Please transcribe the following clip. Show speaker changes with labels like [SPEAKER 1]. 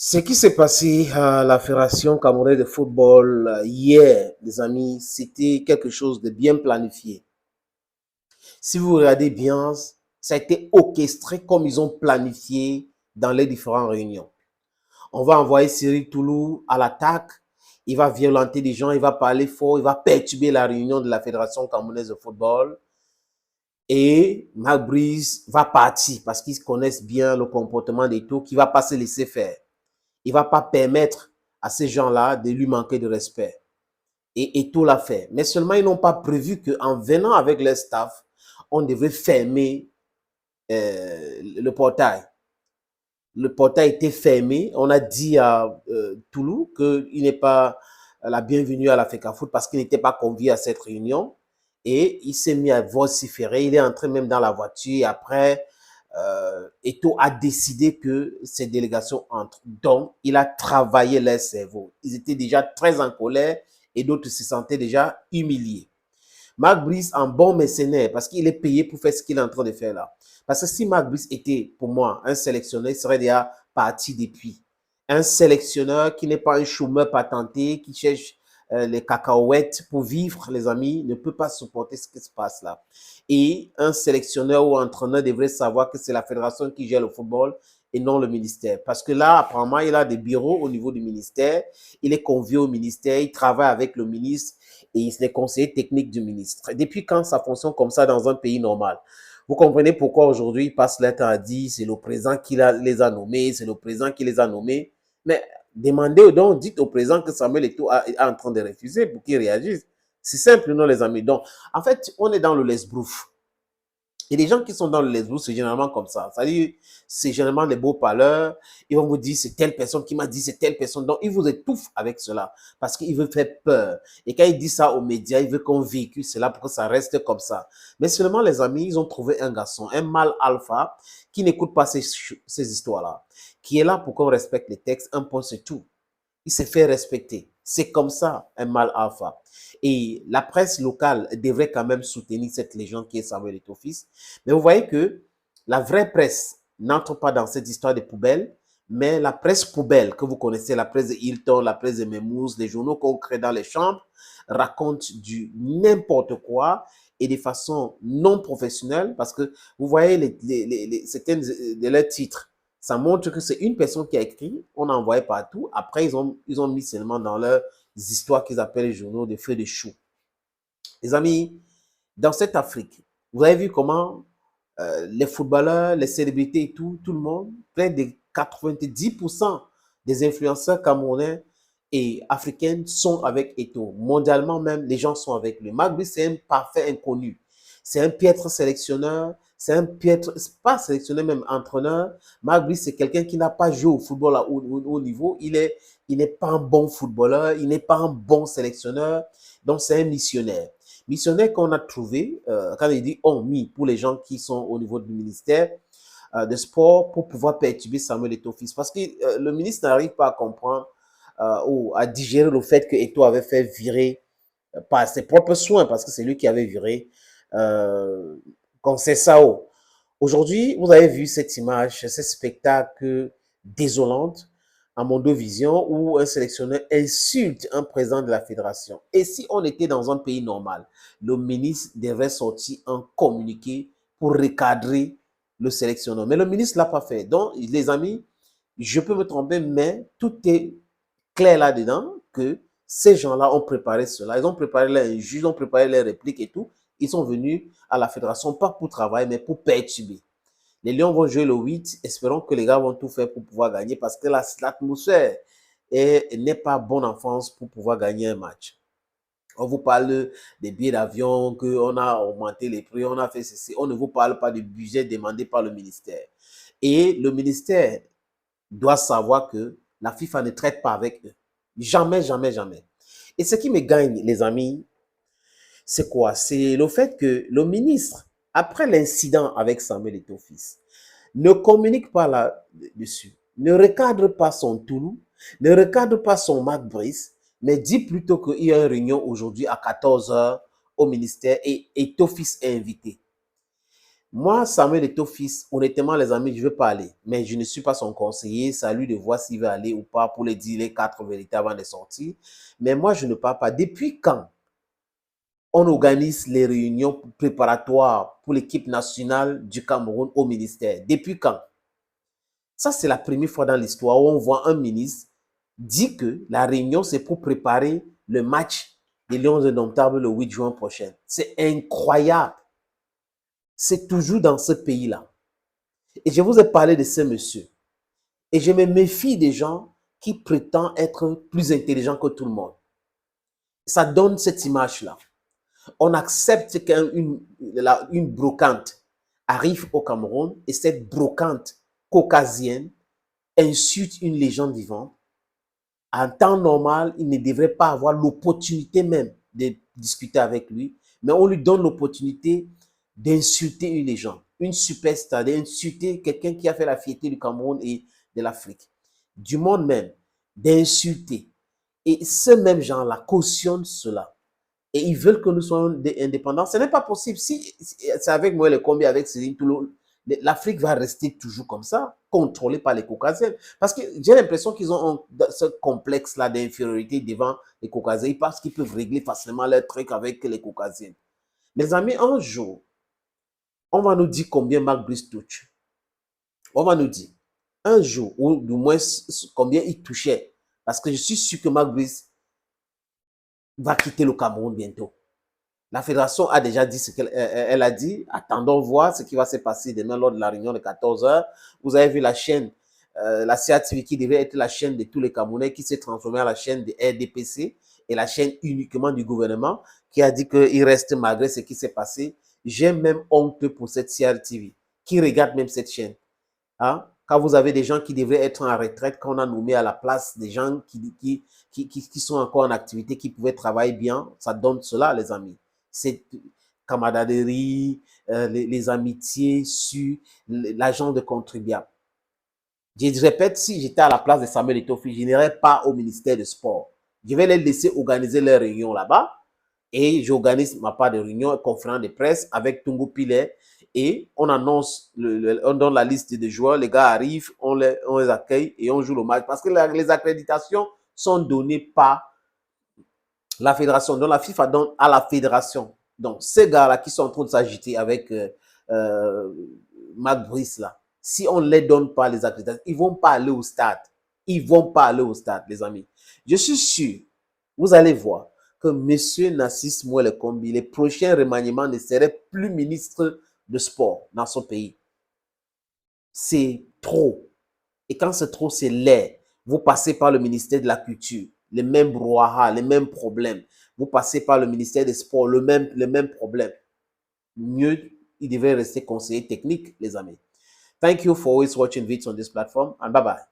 [SPEAKER 1] Ce qui s'est passé à la Fédération camerounaise de football hier, les amis, c'était quelque chose de bien planifié. Si vous regardez bien, ça a été orchestré comme ils ont planifié dans les différentes réunions. On va envoyer Cyril Toulou à l'attaque, il va violenter des gens, il va parler fort, il va perturber la réunion de la Fédération camerounaise de football. Et Marc Brice va partir parce qu'ils connaissent bien le comportement d'Eto, qui ne va pas se laisser faire. Il ne va pas permettre à ces gens-là de lui manquer de respect. Et tout l'a fait. Mais seulement, ils n'ont pas prévu qu'en venant avec leur staff, on devait fermer le portail. Le portail était fermé. On a dit à Toulou qu'il n'est pas la bienvenue à la FECAFOOT parce qu'il n'était pas convié à cette réunion. Et il s'est mis à vociférer. Il est entré même dans la voiture. Et après, Eto a décidé que ces délégations entrent. Donc, il a travaillé leur cerveau. Ils étaient déjà très en colère et d'autres se sentaient déjà humiliés. Marc Brice, en bon mercenaire, parce qu'il est payé pour faire ce qu'il est en train de faire là. Parce que si Marc Brice était, pour moi, un sélectionneur, il serait déjà parti depuis. Un sélectionneur qui n'est pas un chômeur patenté, qui cherche les cacahuètes pour vivre, les amis, ne peut pas supporter ce qui se passe là. Et un sélectionneur ou entraîneur devrait savoir que c'est la fédération qui gère le football et non le ministère. Parce que là, apparemment, il a des bureaux au niveau du ministère, il est convié au ministère, il travaille avec le ministre et il est conseiller technique du ministre. Depuis quand ça fonctionne comme ça dans un pays normal? Vous comprenez pourquoi aujourd'hui il passe le temps à dire c'est le président qui les a nommés, c'est le président qui les a nommés. Mais demandez donc, dites au président que Samuel Eto'o est en train de refuser pour qu'il réagisse. C'est simple, non, les amis. Donc, en fait, on est dans le lesbrouf. Et les gens qui sont dans le lesbos, c'est généralement comme ça. C'est-à-dire, c'est généralement des beaux parleurs. Ils vont vous dire, c'est telle personne qui m'a dit, c'est telle personne. Donc, ils vous étouffent avec cela parce qu'ils veulent faire peur. Et quand ils disent ça aux médias, ils veulent qu'on véhicule cela pour que ça reste comme ça. Mais seulement, les amis, ils ont trouvé un garçon, un mâle alpha, qui n'écoute pas ces histoires-là, qui est là pour qu'on respecte les textes, un point c'est tout. Il s'est fait respecter. C'est comme ça, un mâle alpha. Et la presse locale devrait quand même soutenir cette légende qui est Samuel Eto'o fils. Mais vous voyez que la vraie presse n'entre pas dans cette histoire de poubelle, mais la presse poubelle que vous connaissez, la presse de Hilton, la presse de Memous, les journaux qu'on crée dans les chambres, racontent du n'importe quoi et de façon non professionnelle parce que vous voyez certains de leurs titres. Ça montre que c'est une personne qui a écrit, on a envoyé partout. Après, ils ont mis seulement dans leurs histoires qu'ils appellent les journaux de feux de chou. Les amis, dans cette Afrique, vous avez vu comment les footballeurs, les célébrités et tout le monde, près de 90% des influenceurs camerounais et africains sont avec Eto'o. Mondialement même, les gens sont avec lui. Marc Brice, c'est un parfait inconnu. C'est un piètre sélectionneur, c'est un piètre, pas sélectionneur, même entraîneur. Marc Brice, c'est quelqu'un qui n'a pas joué au football à haut niveau. Il n'est pas un bon footballeur, il n'est pas un bon sélectionneur. Donc, c'est un missionnaire. Missionnaire qu'on a trouvé, quand il dit on mis pour les gens qui sont au niveau du ministère de sport pour pouvoir perturber Samuel Eto'o fils. Parce que le ministre n'arrive pas à comprendre ou à digérer le fait que Eto'o avait fait virer par ses propres soins, parce que c'est lui qui avait viré Conseil Sao. Aujourd'hui, vous avez vu cette image, ce spectacle désolante à Mondovision où un sélectionneur insulte un président de la fédération. Et si on était dans un pays normal, le ministre devrait sortir un communiqué pour recadrer le sélectionneur. Mais le ministre ne l'a pas fait. Donc, les amis, je peux me tromper, mais tout est clair là-dedans que ces gens-là ont préparé cela. Ils ont préparé leurs juges, ils ont préparé leurs répliques et tout. Ils sont venus à la fédération, pas pour travailler, mais pour perturber. Les Lions vont jouer le 8. Espérons que les gars vont tout faire pour pouvoir gagner parce que l'atmosphère n'est pas bonne en France pour pouvoir gagner un match. On vous parle des billets d'avion, qu'on a augmenté les prix, on a fait ceci. On ne vous parle pas du budget demandé par le ministère. Et le ministère doit savoir que la FIFA ne traite pas avec eux. Jamais, jamais, jamais. Et ce qui me gagne, les amis, c'est quoi? C'est le fait que le ministre, après l'incident avec Samuel Eto'o fils, ne communique pas là-dessus, ne recadre pas son Toulou, ne recadre pas son Marc Brice, mais dit plutôt qu'il y a une réunion aujourd'hui à 14 h au ministère et Eto'o fils est invité. Moi, Samuel Eto'o fils, honnêtement, les amis, je ne veux pas aller. Mais je ne suis pas son conseiller. C'est à lui de voir s'il veut aller ou pas pour lui dire les 4 vérités avant de sortir. Mais moi, je ne pars pas. Depuis quand on organise les réunions préparatoires pour l'équipe nationale du Cameroun au ministère? Depuis quand? Ça, c'est la première fois dans l'histoire où on voit un ministre dire que la réunion, c'est pour préparer le match des Lions indomptables le 8 juin prochain. C'est incroyable. C'est toujours dans ce pays-là. Et je vous ai parlé de ce monsieur. Et je me méfie des gens qui prétendent être plus intelligents que tout le monde. Ça donne cette image-là. On accepte qu'une brocante arrive au Cameroun et cette brocante caucasienne insulte une légende vivante. En temps normal, il ne devrait pas avoir l'opportunité même de discuter avec lui, mais on lui donne l'opportunité d'insulter une légende, une superstar, d'insulter quelqu'un qui a fait la fierté du Cameroun et de l'Afrique, du monde même, d'insulter. Et ce même gens-là cautionnent cela. Et ils veulent que nous soyons indépendants. Ce n'est pas possible. Si c'est avec moi le combi, avec Céline Toulon, l'Afrique va rester toujours comme ça, contrôlée par les Caucasiens. Parce que j'ai l'impression qu'ils ont ce complexe-là d'infériorité devant les Caucasiens parce qu'ils peuvent régler facilement leurs trucs avec les Caucasiens. Mes amis, un jour, on va nous dire combien Marc Brice touche. On va nous dire. Un jour, ou du moins combien il touchait. Parce que je suis sûr que Marc Brice va quitter le Cameroun bientôt. La fédération a déjà dit ce qu'elle a dit. Attendons voir ce qui va se passer demain lors de la réunion de 14 h. Vous avez vu la chaîne, la CATV qui devait être la chaîne de tous les Camerounais qui s'est transformée en la chaîne de RDPC et la chaîne uniquement du gouvernement qui a dit qu'il reste malgré ce qui s'est passé. J'ai même honte pour cette CRTV qui regarde même cette chaîne. Hein? Quand vous avez des gens qui devraient être en retraite, qu'on a nommé à la place des gens qui sont encore en activité, qui pouvaient travailler bien, ça donne cela, les amis. C'est camaraderie, les amitiés sur l'argent de contribuable. Je répète, si j'étais à la place de Samuel Eto'o, je n'irais pas au ministère du Sport. Je vais les laisser organiser leurs réunions là-bas et j'organise ma part de réunion, conférence de presse avec Tungu Pilet et on annonce, on donne la liste des joueurs, les gars arrivent, on les accueille et on joue le match parce que les accréditations sont données par la fédération. Donc la FIFA donne à la fédération. Donc ces gars-là qui sont en train de s'agiter avec Marc Brice là, si on ne les donne pas les accréditations, ils ne vont pas aller au stade. Ils ne vont pas aller au stade, les amis. Je suis sûr, vous allez voir que M. Narcisse Mouele Kombi, les prochains remaniements ne seraient plus ministre de sport dans son pays. C'est trop. Et quand c'est trop, c'est laid. Vous passez par le ministère de la Culture, les mêmes brouhaha, les mêmes problèmes. Vous passez par le ministère des Sports, les mêmes problèmes. Mieux, il devait rester conseiller technique, les amis. Thank you for always watching videos on this platform and bye-bye.